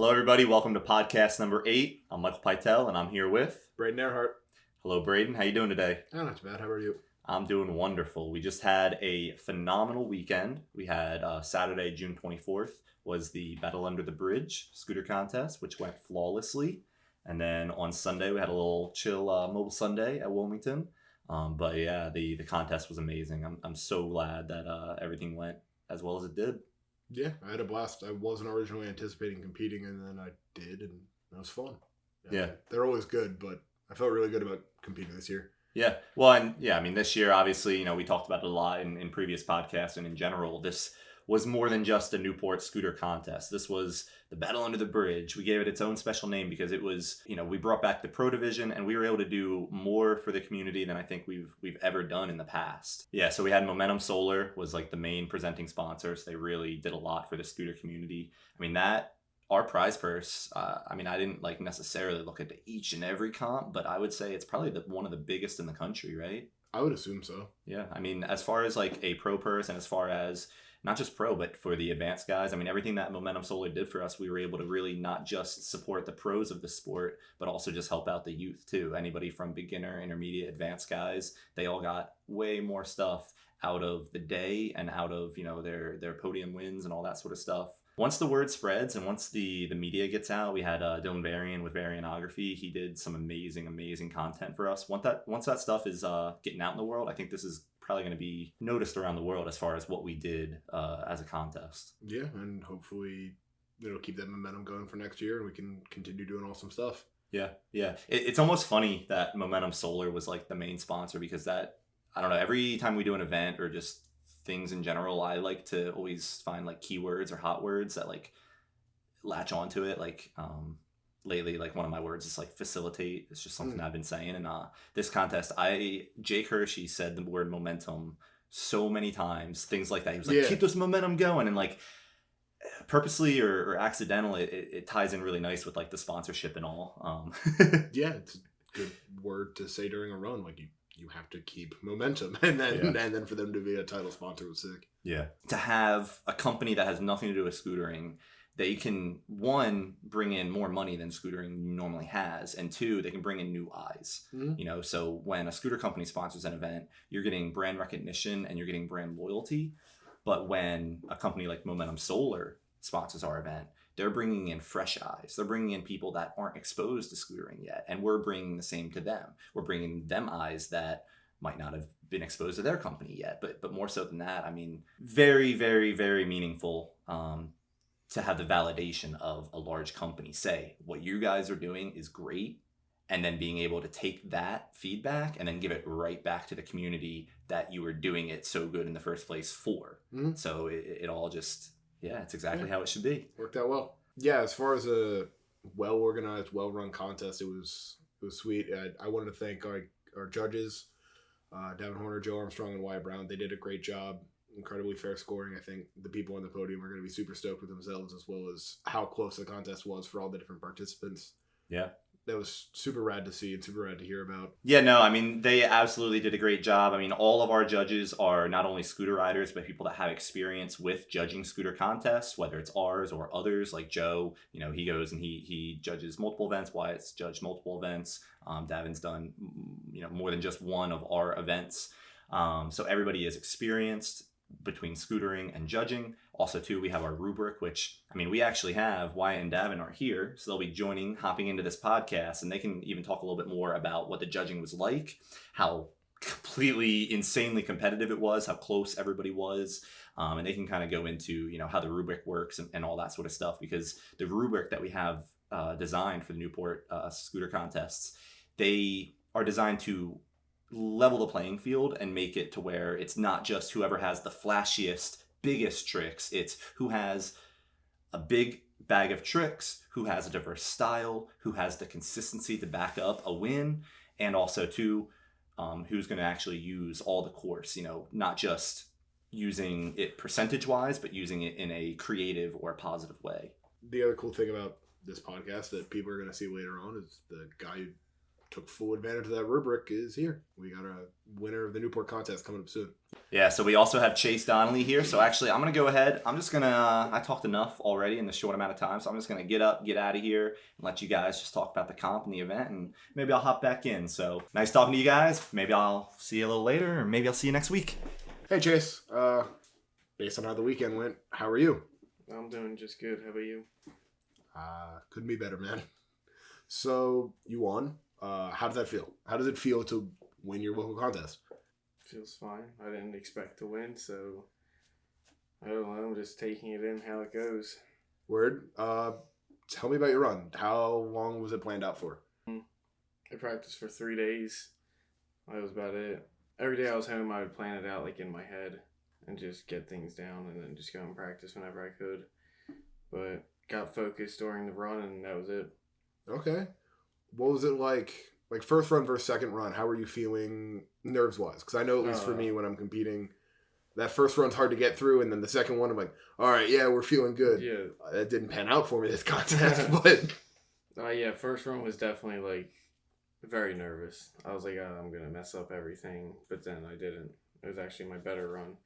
Hello, everybody. Welcome to podcast number 8. I'm Michael Pytel, and I'm here with Braden Earhart. Hello, Braden. How you doing today? Oh, not too bad. How are you? I'm doing wonderful. We just had a phenomenal weekend. We had Saturday, June 24th, was the Battle Under the Bridge scooter contest, which went flawlessly. And then on Sunday, we had a little chill mobile Sunday at Wilmington. But yeah, the contest was amazing. I'm so glad that everything went as well as it did. Yeah, I had a blast. I wasn't originally anticipating competing, and then I did, and it was fun. Yeah. They're always good, but I felt really good about competing this year. Yeah. Well, and yeah, I mean, this year, obviously, we talked about it a lot in previous podcasts and in general. This was more than just a Newport scooter contest. This was the Battle Under the Bridge. We gave it its own special name because it was, we brought back the pro division and we were able to do more for the community than I think we've ever done in the past. Yeah, so we had Momentum Solar was like the main presenting sponsor. So they really did a lot for the scooter community. I mean, our prize purse, I didn't necessarily look at each and every comp, but I would say it's probably one of the biggest in the country, right? I would assume so. Yeah, I mean, as far as like a pro purse and as far as not just pro, but for the advanced guys, I mean, everything that Momentum Solar did for us, we were able to really not just support the pros of the sport, but also just help out the youth too. Anybody from beginner, intermediate, advanced guys, they all got way more stuff out of the day and out of, their podium wins and all that sort of stuff. Once the word spreads and once the media gets out, we had Dylan Varian with Varianography. He did some amazing content for us. Once that stuff is getting out in the world, I think this is probably going to be noticed around the world as far as what we did as a contest. Yeah, and hopefully it'll keep that momentum going for next year and we can continue doing awesome stuff. Yeah. It's almost funny that Momentum Solar was like the main sponsor because I don't know, every time we do an event or just things in general, I like to always find like keywords or hot words that like latch onto it. Like lately, like one of my words is like facilitate. It's just something I've been saying. And this contest, Jake Hershey said the word momentum so many times, things like that. He was like, keep this momentum going. And like purposely or accidentally, it ties in really nice with like the sponsorship and all. Yeah, it's a good word to say during a run. Like you have to keep momentum, and then for them to be a title sponsor was sick. Yeah. To have a company that has nothing to do with scootering, they can, one, bring in more money than scootering normally has, and two, they can bring in new eyes. Mm-hmm. So when a scooter company sponsors an event, you're getting brand recognition and you're getting brand loyalty. But when a company like Momentum Solar sponsors our event, they're bringing in fresh eyes. They're bringing in people that aren't exposed to scootering yet. And we're bringing the same to them. We're bringing them eyes that might not have been exposed to their company yet. But more so than that, I mean, very, very, very meaningful to have the validation of a large company say, what you guys are doing is great. And then being able to take that feedback and then give it right back to the community that you were doing it so good in the first place for. Mm-hmm. So it all just... Yeah, it's exactly how it should be. Worked out well. Yeah, as far as a well-organized, well-run contest, it was sweet. I wanted to thank our judges, Devin Horner, Joe Armstrong, and Wyatt Brown. They did a great job. Incredibly fair scoring. I think the people on the podium are going to be super stoked with themselves as well as how close the contest was for all the different participants. Yeah. That was super rad to see and super rad to hear about. Yeah, no, I mean, they absolutely did a great job. I mean, all of our judges are not only scooter riders, but people that have experience with judging scooter contests, whether it's ours or others. Like Joe, he goes and he judges multiple events. Wyatt's judged multiple events. Davin's done, more than just one of our events. So everybody is experienced between scootering and judging. Also, too, we have our rubric, which, I mean, we actually have Wyatt and Davin are here, so they'll be hopping into this podcast, and they can even talk a little bit more about what the judging was like, how completely insanely competitive it was, how close everybody was, and they can kind of go into, how the rubric works and all that sort of stuff, because the rubric that we have designed for the Newport scooter contests, they are designed to level the playing field and make it to where it's not just whoever has the flashiest, biggest tricks. It's who has a big bag of tricks, who has a diverse style, who has the consistency to back up a win, and also too, who's going to actually use all the course, not just using it percentage wise, but using it in a creative or a positive way. The other cool thing about this podcast that people are going to see later on is the guy who took full advantage of that rubric is here. We got a winner of the Newport contest coming up soon. Yeah, so we also have Chase Donnelly here. So actually, I'm going to go ahead. I'm just going to, I talked enough already in this short amount of time. So I'm just going to get up, get out of here, and let you guys just talk about the comp and the event. And maybe I'll hop back in. So nice talking to you guys. Maybe I'll see you a little later, or maybe I'll see you next week. Hey, Chase. Based on how the weekend went, how are you? I'm doing just good. How about you? Couldn't be better, man. So you won. How does that feel? How does it feel to win your local contest? Feels fine. I didn't expect to win, so I don't know. I'm just taking it in how it goes. Word. Tell me about your run. How long was it planned out for? I practiced for 3 days. That was about it. Every day I was home, I would plan it out like in my head and just get things down and then just go and practice whenever I could. But got focused during the run and that was it. Okay. What was it like? Like first run versus second run, how were you feeling nerves-wise? Because I know at least for me when I'm competing, that first run's hard to get through, and then the second one I'm like, all right, yeah, we're feeling good. Yeah. That didn't pan out for me this contest, but... Yeah, first run was definitely like very nervous. I was like, oh, I'm going to mess up everything, but then I didn't. It was actually my better run.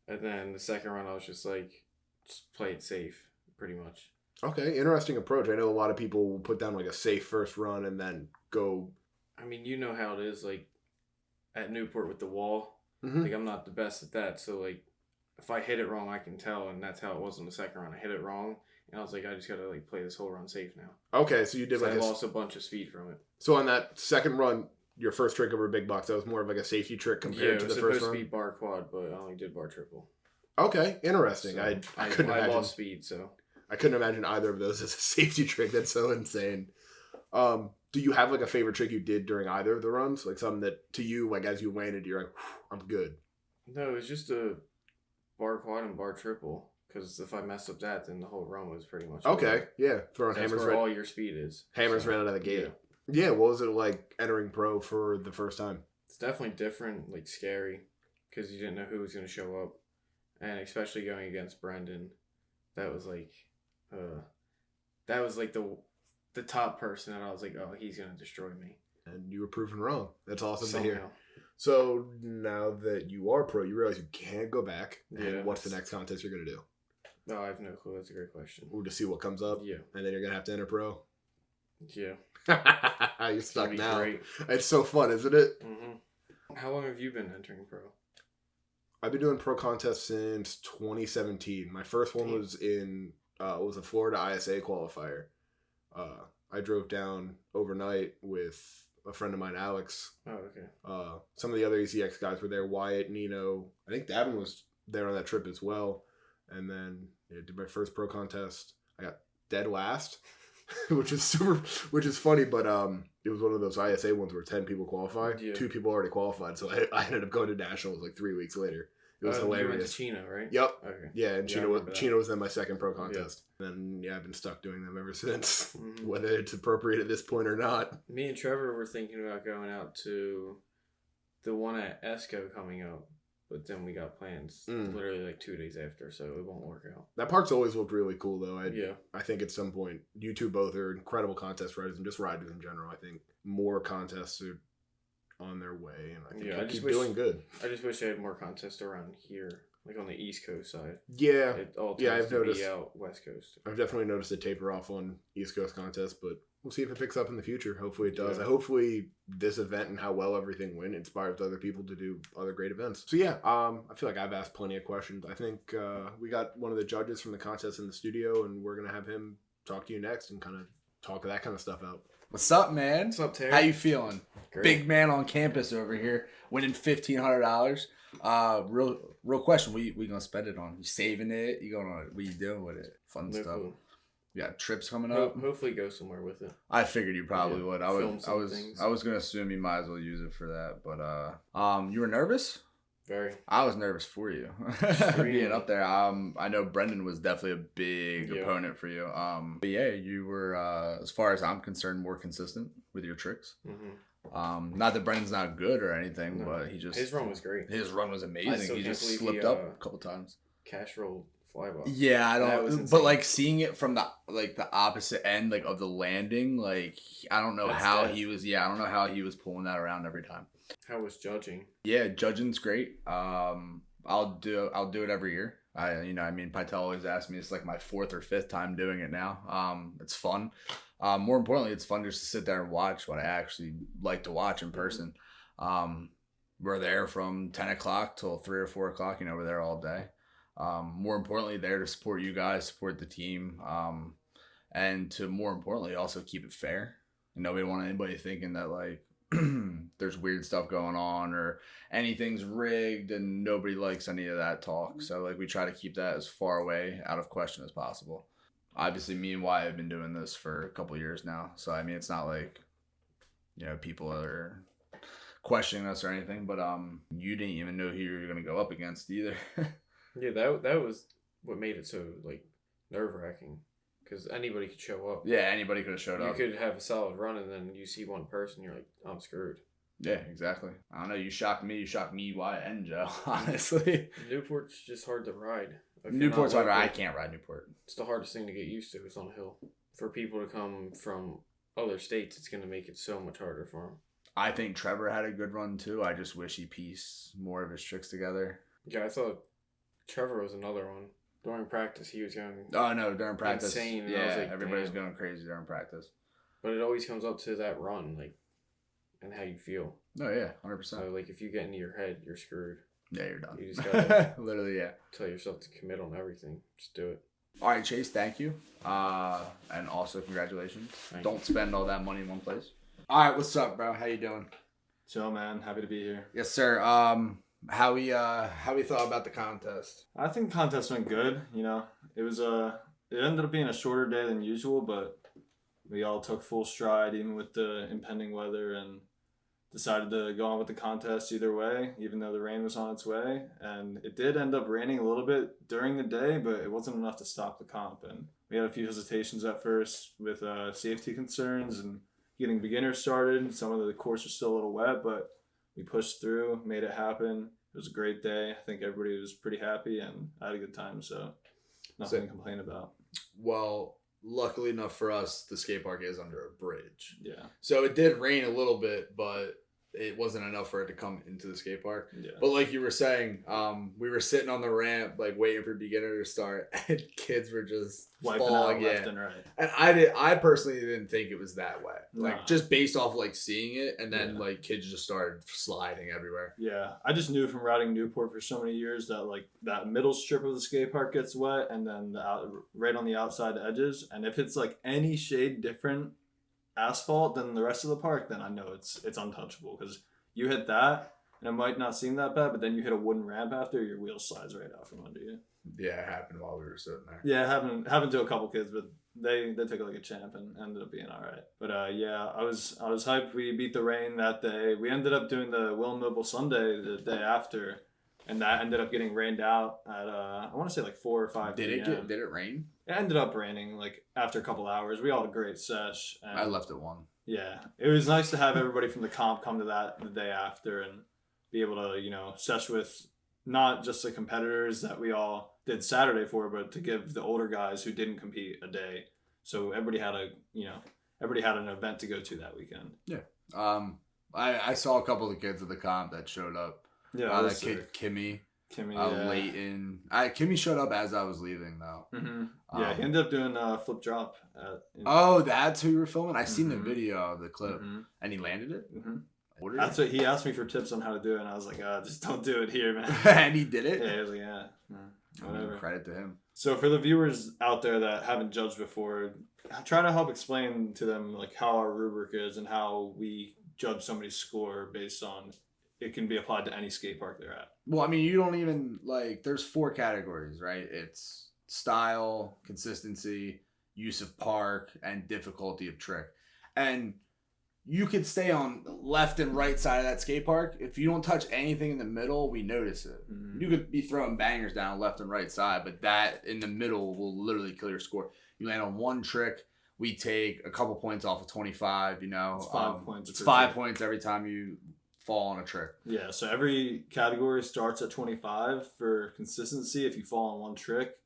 And then the second run, I was just like, just play it safe, pretty much. Okay, interesting approach. I know a lot of people will put down like a safe first run and then go... I mean, you know how it is, like, at Newport with the wall. Mm-hmm. Like, I'm not the best at that, so, like, if I hit it wrong, I can tell, and that's how it was in the second run. I hit it wrong, and I was like, I just gotta, like, play this whole run safe now. Okay, so you did like I lost a bunch of speed from it. So on that second run, your first trick over a big box, that was more of like a safety trick compared to the first run? Yeah, it was supposed to be bar quad, but I only did bar triple. Okay, interesting. So I couldn't imagine. I lost speed, so... I couldn't imagine either of those as a safety trick. That's so insane. Do you have like a favorite trick you did during either of the runs? Like something that to you, like as you landed, you're like, I'm good. No, it was just a bar quad and bar triple. Because if I messed up that, then the whole run was pretty much okay. over. Yeah, throwing That's hammers where right. all your speed is. Hammers right out of the gate. Yeah. What was it like entering pro for the first time? It's definitely different, like scary, because you didn't know who was going to show up, and especially going against Brendan, that was like the top person, and I was like, oh, he's going to destroy me. And you were proven wrong. That's awesome Somehow. to hear. So now that you are pro, you realize you can't go back. And Yeah. what's the next contest you're going to do? No, I have no clue. That's a great question. We'll just see what comes up. Yeah. And then you're going to have to enter pro. Yeah. You're stuck That'd be now. great. It's so fun, isn't it? Mm-hmm. How long have you been entering pro? I've been doing pro contests since 2017. My first one was in was a Florida ISA qualifier. I drove down overnight with a friend of mine, Alex. Oh, okay. Some of the other ECX guys were there. Wyatt, Nino. I think Davin was there on that trip as well. And then did my first pro contest. I got dead last, which is funny, but it was one of those ISA ones where 10 people qualified. Yeah. 2 people already qualified, so I ended up going to nationals like 3 weeks later. It was hilarious. You went to Chino, right? Yep. Okay. Yeah, and I Chino remember that. was then my second pro contest. And I've been stuck doing them ever since, Mhm. whether it's appropriate at this point or not. Me and Trevor were thinking about going out to the one at ESCO coming up, but then we got plans literally like 2 days after, so it won't work out. That park's always looked really cool, though. Yeah. I think at some point, you two both are incredible contest riders and just riders in general. I think more contests are on their way, and I think you'll keep doing good. I just wish I had more contests around here, like on the East Coast side. Yeah. It all Yeah, tends I've to noticed. be out West Coast. I've definitely noticed a taper off on East Coast contests, but we'll see if it picks up in the future. Hopefully it does. Yeah. Hopefully this event and how well everything went inspires other people to do other great events. So yeah, I feel like I've asked plenty of questions. I think we got one of the judges from the contest in the studio, and we're going to have him talk to you next and kind of talk that kind of stuff out. What's up, man? What's up, Terry? How you feeling? Great. Big man on campus over here, winning $1,500. Real question. What you gonna spend it on? You saving it? You gonna what you doing with it? Fun No stuff. clue. You got trips coming up. Hopefully go somewhere with it. I figured you probably would. Film some I things. was gonna assume you might as well use it for that. But you were nervous? Very. I was nervous for you being up there. I know Brendan was definitely a big opponent for you. But yeah, you were as far as I'm concerned more consistent with your tricks. Mm-hmm. Not that Brendan's not good or anything, No. but he just His run was great. His run was I amazing. still He can't just believe slipped he, up a couple times. Cash rolled flyby. Yeah, I That was don't. insane. But like seeing it from the opposite end, like of the landing, like I don't know That's how death. he was. Yeah, I don't know how he was pulling that around every time. How was judging? Yeah, judging's great. I'll do it every year. I mean, Pytel always asks me. It's like my 4th or 5th time doing it now. It's fun. More importantly, it's fun just to sit there and watch what I actually like to watch in person. We're there from 10 o'clock till 3 or 4 o'clock. We're there all day. More importantly, there to support you guys, support the team, and to more importantly also keep it fair. We don't want anybody thinking that like there's weird stuff going on or anything's rigged, and nobody likes any of that talk. So like we try to keep that as far away out of question as possible. Obviously, me and Wyatt have been doing this for a couple years now, so I mean it's not like people are questioning us or anything. But you didn't even know who you were gonna go up against either. Yeah, that was what made it so like nerve wracking, because anybody could show up. Yeah, anybody could have showed You up. could have a solid run, and then you see one person, you're like, I'm screwed. Yeah, exactly. I don't know. You shocked me, Wyatt, and Joe. Honestly, Newport's just hard to ride. If you're Newport's not hard. I local, can't ride Newport. It's the hardest thing to get used to. It's on a hill. For people to come from other states, it's going to make it so much harder for them. I think Trevor had a good run too. I just wish he pieced more of his tricks together. Yeah, I thought Trevor was another one. During practice, he was going Oh no, during practice, insane. And I yeah, was like, everybody's damn. going crazy during practice. But it always comes up to that run, like, and how you feel. No, yeah, 100%. So, like, if you get into your head, you're screwed. Yeah, you're done. You just gotta literally, yeah. tell yourself to commit on everything. Just do it. All right, Chase, thank you, and also congratulations. Thank Don't spend all that money in one place. All right, what's up, bro? How you doing? Chill, man. Happy to be here. Yes, sir. How we thought about the contest? I think the contest went good. It was it ended up being a shorter day than usual, but we all took full stride, even with the impending weather, and decided to go on with the contest either way, even though the rain was on its way. And it did end up raining a little bit during the day, but it wasn't enough to stop the comp. And we had a few hesitations at first with safety concerns and getting beginners started. Some of the course was still a little wet, but we pushed through, made it happen. It was a great day. I think everybody was pretty happy, and I had a good time, so nothing to complain about. Well, luckily enough for us, the skate park is under a bridge. Yeah. So it did rain a little bit, but it wasn't enough for it to come into the skate park. Yeah. But like you were saying, we were sitting on the ramp, like waiting for beginner to start, and kids were just Wiping falling, out yeah. left and right. And I personally didn't think it was that wet. Like Nah. just based off like seeing it, and then Yeah. like kids just started sliding everywhere. Yeah, I just knew from riding Newport for so many years that like that middle strip of the skate park gets wet, and then right on the outside edges. And if it's like any shade different asphalt than the rest of the park, then I know it's untouchable, because you hit that and it might not seem that bad, but then you hit a wooden ramp after, your wheel slides right out from under you. Yeah, it happened while we were sitting there. Yeah, happened to a couple kids, but they took it like a champ and ended up being all right. But yeah, I was hyped. We beat the rain that day. We ended up doing the Will Noble Sunday the day after, and that ended up getting rained out at I want to say like 4 or 5 Did p.m. it rain? It ended up raining like after a couple hours. We all had a great sesh. And I left at 1. yeah, it was nice to have everybody from the comp come to that the day after and be able to sesh with not just the competitors that we all did Saturday for, but to give the older guys who didn't compete a day. So everybody had an event to go to that weekend. Yeah. I saw a couple of the kids at the comp that showed up. Yeah, That kid Kimmy, Kimmy, yeah. Leighton. Kimmy showed up as I was leaving though. Mm-hmm. Yeah, he ended up doing a flip drop. Oh, that's who you were filming? I seen the Mhm. video of the clip. Mm-hmm. And he landed it? Mm-hmm. Ordered That's what he asked me for tips on how to do it, and I was like, just don't do it here, man. And he did it? Yeah, he was like, yeah. I mean, Whatever. credit to him. So for the viewers out there that haven't judged before, try to help explain to them like how our rubric is and how we judge somebody's score based on it can be applied to any skate park they're at. Well, I mean, you don't even, there's 4 categories, right? It's style, consistency, use of park, and difficulty of trick. And you could stay on the left and right side of that skate park. If you don't touch anything in the middle, we notice it. Mm-hmm. You could be throwing bangers down left and right side, but that in the middle will literally kill your score. You land on one trick, we take a couple points off of 25, It's 5 points. It's per 5 trick. points every time you fall on a trick. Yeah, so every category starts at 25 for consistency if you fall on one trick,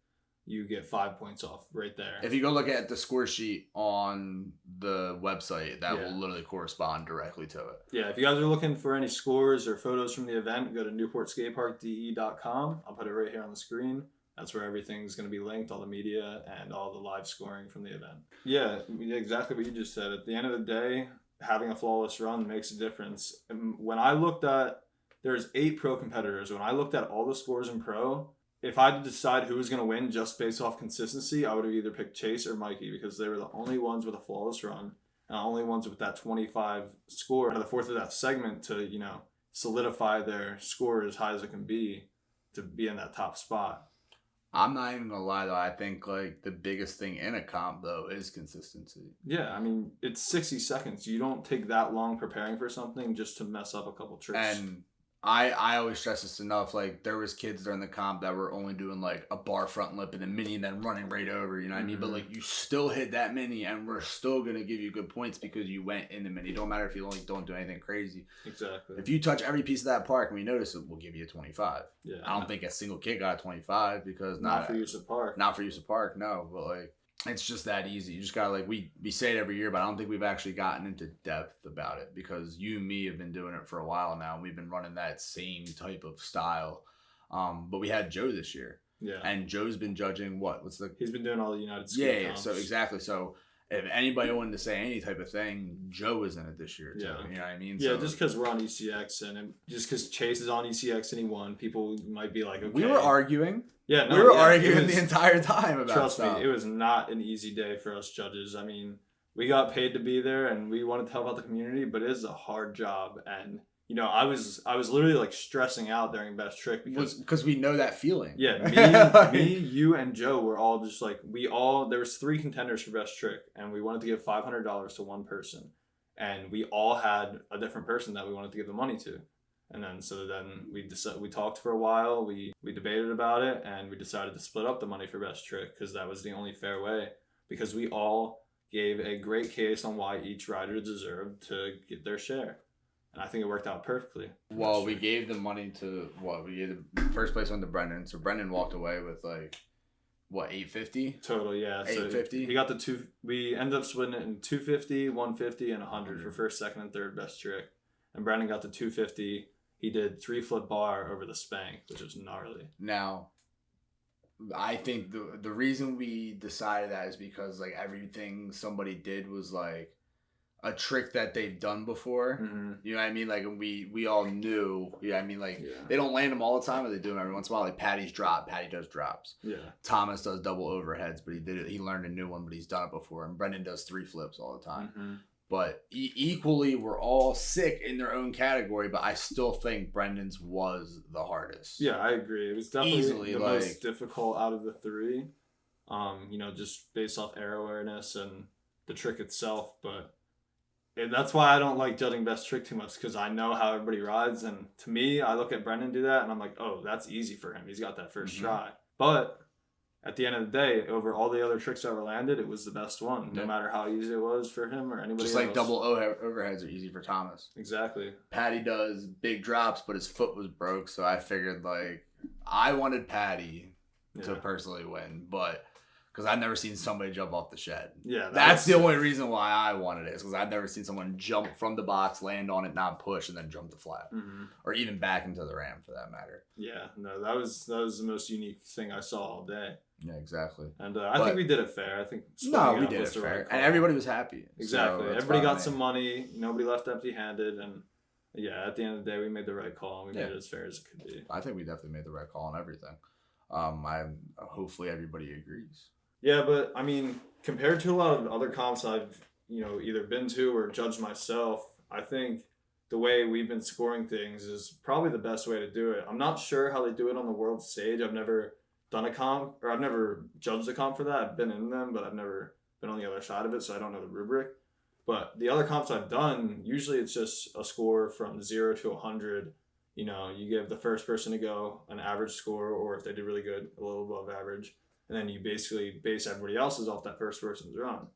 you get 5 points off right there. If you go look at the score sheet on the website, that Yeah. will literally correspond directly to it. Yeah, if you guys are looking for any scores or photos from the event, go to newportskateparkde.com. I'll put it right here on the screen. That's where everything's going to be linked, all the media and all the live scoring from the event. Yeah, exactly what you just said. At the end of the day, having a flawless run makes a difference. And when I looked at, there's 8 pro competitors. When I looked at all the scores in pro, if I had to decide who was going to win just based off consistency, I would have either picked Chase or Mikey because they were the only ones with a flawless run and the only ones with that 25 score out of the fourth of that segment to, solidify their score as high as it can be to be in that top spot. I'm not even gonna lie though. I think like the biggest thing in a comp though is consistency. Yeah, I mean it's 60 seconds. You don't take that long preparing for something just to mess up a couple tricks. And I always stress this enough. Like there was kids during the comp that were only doing like a bar front lip and a mini and then running right over. You know what I mean? But like you still hit that mini, and we're still gonna give you good points because you went in the mini. Don't matter if you only don't do anything crazy. Exactly. If you touch every piece of that park and we notice it, we'll give you a 25. Yeah. I don't think a single kid got a 25 because not for use of park. Not for use of park, no. But like it's just that easy. You just gotta like we say it every year, but I don't think we've actually gotten into depth about it because you and me have been doing it for a while now, and we've been running that same type of style. But we had Joe this year. Yeah. And Joe's been judging He's been doing all the United States. Yeah, comps. so exactly. So if anybody wanted to say any type of thing, Joe was in it this year too. Yeah. You know what I mean? Yeah, So, just because we're on ECX and just because Chase is on ECX and he won, people might be like, okay. we were arguing. Yeah, no, we were yeah, arguing the entire time about trust stuff. me, it was not an easy day for us judges. I mean, we got paid to be there and we wanted to help out the community, but it is a hard job. And I was literally like stressing out during best trick because we know that feeling. Yeah, me, you, and Joe were all just like there was 3 contenders for best trick, and we wanted to give $500 to one person, and we all had a different person that we wanted to give the money to. And then we talked for a while, we debated about it, and we decided to split up the money for best trick because that was the only fair way, because we all gave a great case on why each rider deserved to get their share. And I think it worked out perfectly. Well, we gave the money to we gave the first place went to Brendan, so Brendan walked away with like $850 total. Yeah, so $850. He got the two. We ended up splitting it in $250, $150, and $100 for first, second, and third best trick. And Brendan got the $250. He did 3-flip bar over the spank, which was gnarly. Now, I think the reason we decided that is because like everything somebody did was like a trick that they've done before. Mm-hmm. You know what I mean? Like we all knew. You know what I mean? Like Yeah. they don't land them all the time, but they do them every once in a while. Like Patty does drops. Yeah. Thomas does double overheads, but he learned a new one, but he's done it before. And Brendan does 3 flips all the time. Mm-hmm. But equally, we're all sick in their own category. But I still think Brendan's was the hardest. Yeah, I agree. It was definitely Easily, the like- most difficult out of the 3. Just based off air awareness and the trick itself. But that's why I don't like judging best trick too much, because I know how everybody rides. And to me, I look at Brendan do that and I'm like, oh, that's easy for him. He's got that first try. But at the end of the day, over all the other tricks that were landed, it was the best one, no Yeah. matter how easy it was for him or anybody Just else. like double overheads are easy for Thomas. Exactly. Patty does big drops, but his foot was broke, so I figured like I wanted Patty to Yeah. personally win, but because I've never seen somebody jump off the shed. Yeah. That's the only reason why I wanted it, is because I've never seen someone jump from the box, land on it, not push, and then jump the flat, Mm-hmm. or even back into the ram for that matter. Yeah. No, that was the most unique thing I saw all day. Yeah, exactly. And I But- think we did it fair. I think No, splitting we up did was it the fair, right call. and everybody was happy. Exactly. So it's Everybody got fine. some money. Nobody left empty-handed, and yeah, at the end of the day, we made the right call, and we made it as fair as it could be. I think we definitely made the right call on everything. Hopefully everybody agrees. Yeah, but I mean, compared to a lot of other comps I've either been to or judged myself, I think the way we've been scoring things is probably the best way to do it. I'm not sure how they do it on the world stage. I've never done a comp, or I've never judged a comp for that. I've been in them, but I've never been on the other side of it, so I don't know the rubric. But the other comps I've done, usually it's just a score from 0 to 100. You give the first person to go an average score, or if they did really good, a little above average. And then you basically base everybody else's off that first person's run.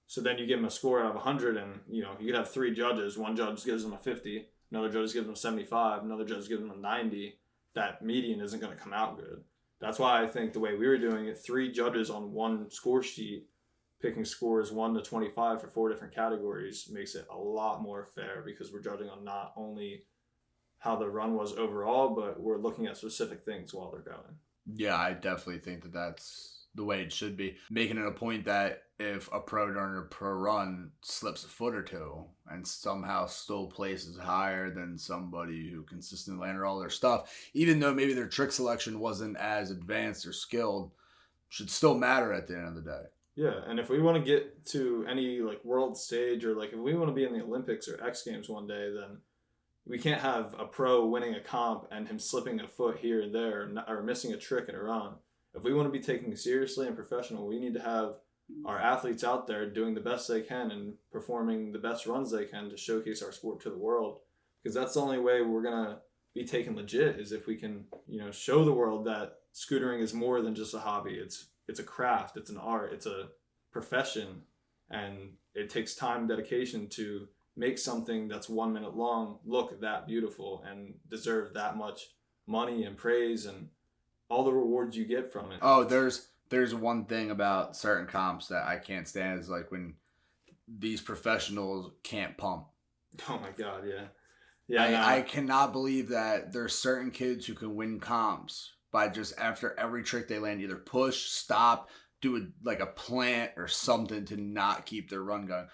So then you give them a score out of 100, and you could have 3 judges. One judge gives them a 50, another judge gives them a 75, another judge gives them a 90. That median isn't going to come out good. that's why I think the way we were doing it, 3 judges on one score sheet, picking scores 1 to 25 for 4 different categories makes it a lot more fair because we're judging on not only how the run was overall, but we're looking at specific things while they're going. Yeah, I definitely think that that's the way it should be. Making it a point that if a pro runner per run slips a foot or two and somehow still places higher than somebody who consistently landed all their stuff, even though maybe their trick selection wasn't as advanced or skilled, should still matter at the end of the day. Yeah, and if we want to get to any like world stage, or like if we want to be in the Olympics or X Games one day, then we can't have a pro winning a comp and him slipping a foot here and there, or missing a trick in a run. If we want to be taken seriously and professional, we need to have our athletes out there doing the best they can and performing the best runs they can to showcase our sport to the world. Because that's the only way we're going to be taken legit, is if we can, show the world that scootering is more than just a hobby. It's a craft, it's an art, it's a profession, and it takes time and dedication to make something that's 1 minute long look that beautiful and deserve that much money and praise and all the rewards you get from it. Oh, there's one thing about certain comps that I can't stand, is like when these professionals can't pump. Oh my God, yeah. I cannot believe that there's certain kids who can win comps by just after every trick they land, either push, stop, do a plant or something to not keep their run going.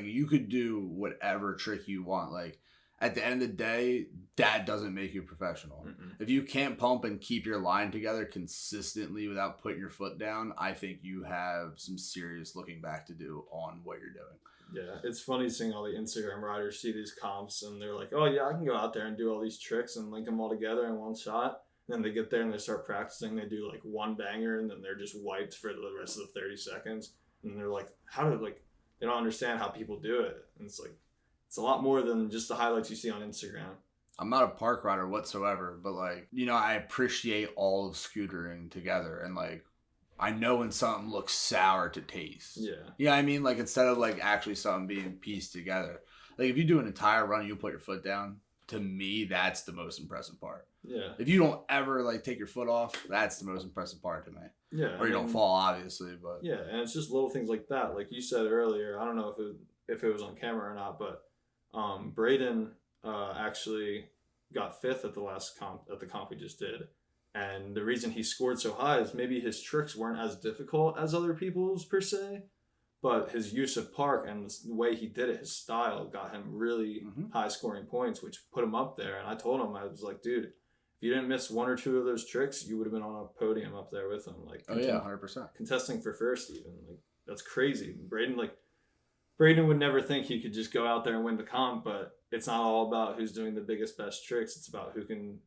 You could do whatever trick you want. Like, at the end of the day, that doesn't make you professional. Mm-mm. If you can't pump and keep your line together consistently without putting your foot down, I think you have some serious looking back to do on what you're doing. Yeah, it's funny seeing all the Instagram riders see these comps and they're like, oh yeah, I can go out there and do all these tricks and link them all together in one shot. And then they get there and they start practicing. They do like one banger and then they're just wiped for the rest of the 30 seconds. And they're like, they don't understand how people do it. And it's like, it's a lot more than just the highlights you see on Instagram. I'm not a park rider whatsoever, but I appreciate all of scootering together, and I know when something looks sour to taste. Yeah. Yeah, I mean, instead of actually something being pieced together. If you do an entire run and you put your foot down, to me, that's the most impressive part. Yeah. If you don't ever take your foot off, that's the most impressive part to me. Yeah. Or you don't fall, obviously, but yeah, and it's just little things like that. Like you said earlier, I don't know if it was on camera or not, but Braden actually got 5th at the comp we just did. And the reason he scored so high is maybe his tricks weren't as difficult as other people's per se, but his use of park and the way he did it, his style, got him really high scoring points, which put him up there. And I told him, I was like, dude, if you didn't miss 1 or 2 of those tricks, you would have been on a podium up there with him. 100%. Contesting for first even. That's crazy. Braden would never think he could just go out there and win the comp, but it's not all about who's doing the biggest, best tricks. It's about who can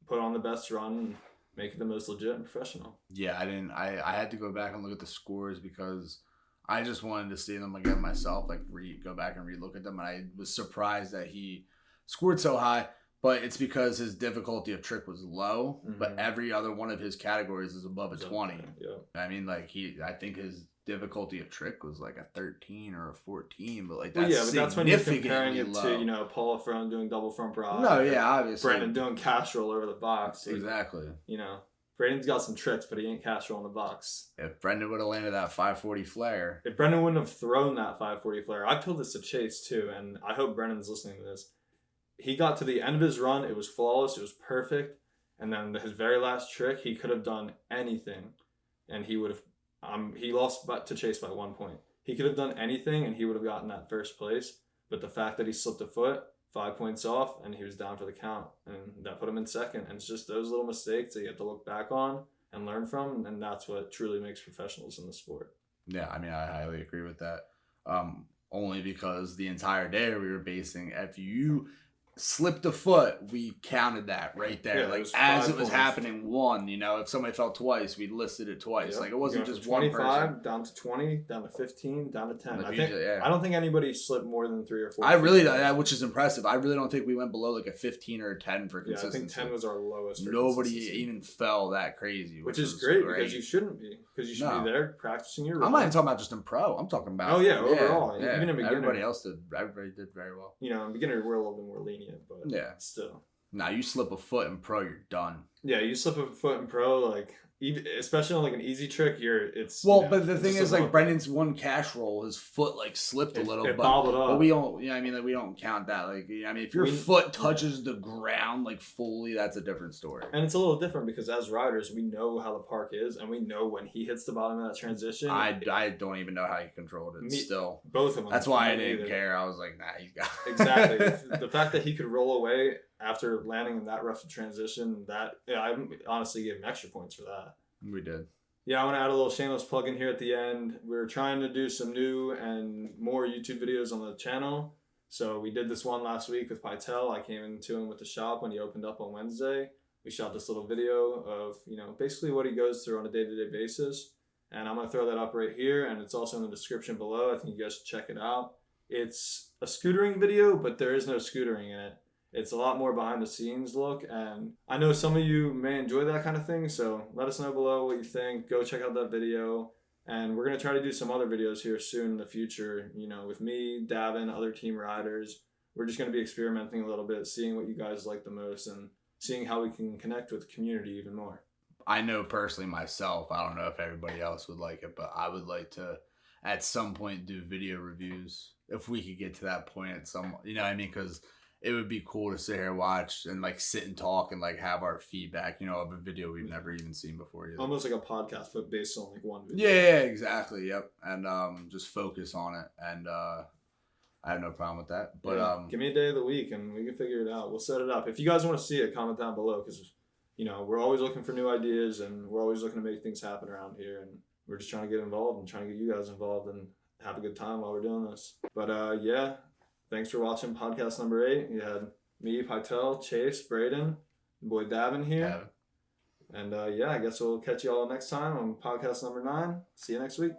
put on the best run and make it the most legit and professional. Yeah, I had to go back and look at the scores because I just wanted to see them again myself, go back and relook at them, and I was surprised that he scored so high, but it's because his difficulty of trick was low, but every other one of his categories is above a 20. Yeah. I mean, I think his difficulty of trick was a 13 or a 14, but but that's when you're comparing it to Paula Frone doing double front broad. No, yeah, obviously. Brendan doing cash roll over the box. Exactly. Braden's got some tricks, but he ain't cash roll in the box. If Brendan would have landed that 540 flare, if Brendan wouldn't have thrown that 540 flare, I've told this to Chase too, and I hope Brendan's listening to this. He got to the end of his run, it was flawless, it was perfect, and then his very last trick, he could have done anything, and he would have. He lost to Chase by 1 point. He could have done anything and he would have gotten that first place. But the fact that he slipped a foot, 5 points off, and he was down for the count. And that put him in second. And it's just those little mistakes that you have to look back on and learn from. And that's what truly makes professionals in the sport. Yeah, I mean, I highly agree with that. Only because the entire day we were basing, if you slipped a foot, we counted that right there. Yeah, as it was happening, if somebody fell twice, we listed it twice. Yep. It wasn't just 25, one person. down to 20, down to 15, down to 10. Yeah. I don't think anybody slipped more than 3 or 4. I really don't, which is impressive. I really don't think we went below a 15 or a 10 for consistency. I think 10 was our lowest. Nobody even fell that crazy, which is great because you shouldn't be. Because you should be there practicing your run. I'm not even talking about just in pro. I'm talking about overall. Yeah. Even in beginner. Everybody did very well. In beginner we're a little bit more lenient, but yeah. Still. Now you slip a foot in pro, you're done. Yeah, you slip a foot in pro, like even especially on like an easy trick, Well, you know, but the it thing just is, doesn't like look right. Brendan's one cash roll, his foot like slipped a little, It but bobbled up. we don't, I mean, like we don't count that. Like, I mean, if your foot touches the ground like fully, that's a different story. And it's a little different because as riders, we know how the park is, and we know when he hits the bottom of that transition. I don't even know how he controlled it. Still, both of them. That's why I didn't care. I was like, nah, he's got exactly. The fact that he could roll away after landing in that rough transition, I honestly gave him extra points for that. We did. Yeah, I want to add a little shameless plug in here at the end. We're trying to do some new and more YouTube videos on the channel. So we did this one last week with Pytel. I came into him with the shop when he opened up on Wednesday. We shot this little video of, basically what he goes through on a day-to-day basis. And I'm going to throw that up right here, and it's also in the description below. I think you guys should check it out. It's a scootering video, but there is no scootering in it. It's a lot more behind the scenes look, and I know some of you may enjoy that kind of thing, so let us know below what you think. Go check out that video, and we're going to try to do some other videos here soon in the future, with me, Davin, other team riders. We're just going to be experimenting a little bit, seeing what you guys like the most, and seeing how we can connect with the community even more. I know personally myself, I don't know if everybody else would like it, but I would like to at some point do video reviews if we could get to that point at some, what I mean? Because it would be cool to sit here, watch, and like sit and talk and like have our feedback, of a video we've never even seen before. Either. Almost like a podcast, but based on like one video. Yeah, exactly. Yep. And just focus on it. And I have no problem with that. But give me a day of the week and we can figure it out. We'll set it up. If you guys want to see it, comment down below because we're always looking for new ideas and we're always looking to make things happen around here. And we're just trying to get involved and trying to get you guys involved and have a good time while we're doing this. But yeah. Thanks for watching podcast number 8. You had me, Pytel, Chase, Braden, boy Davin here. And yeah, I guess we'll catch you all next time on podcast number 9. See you next week.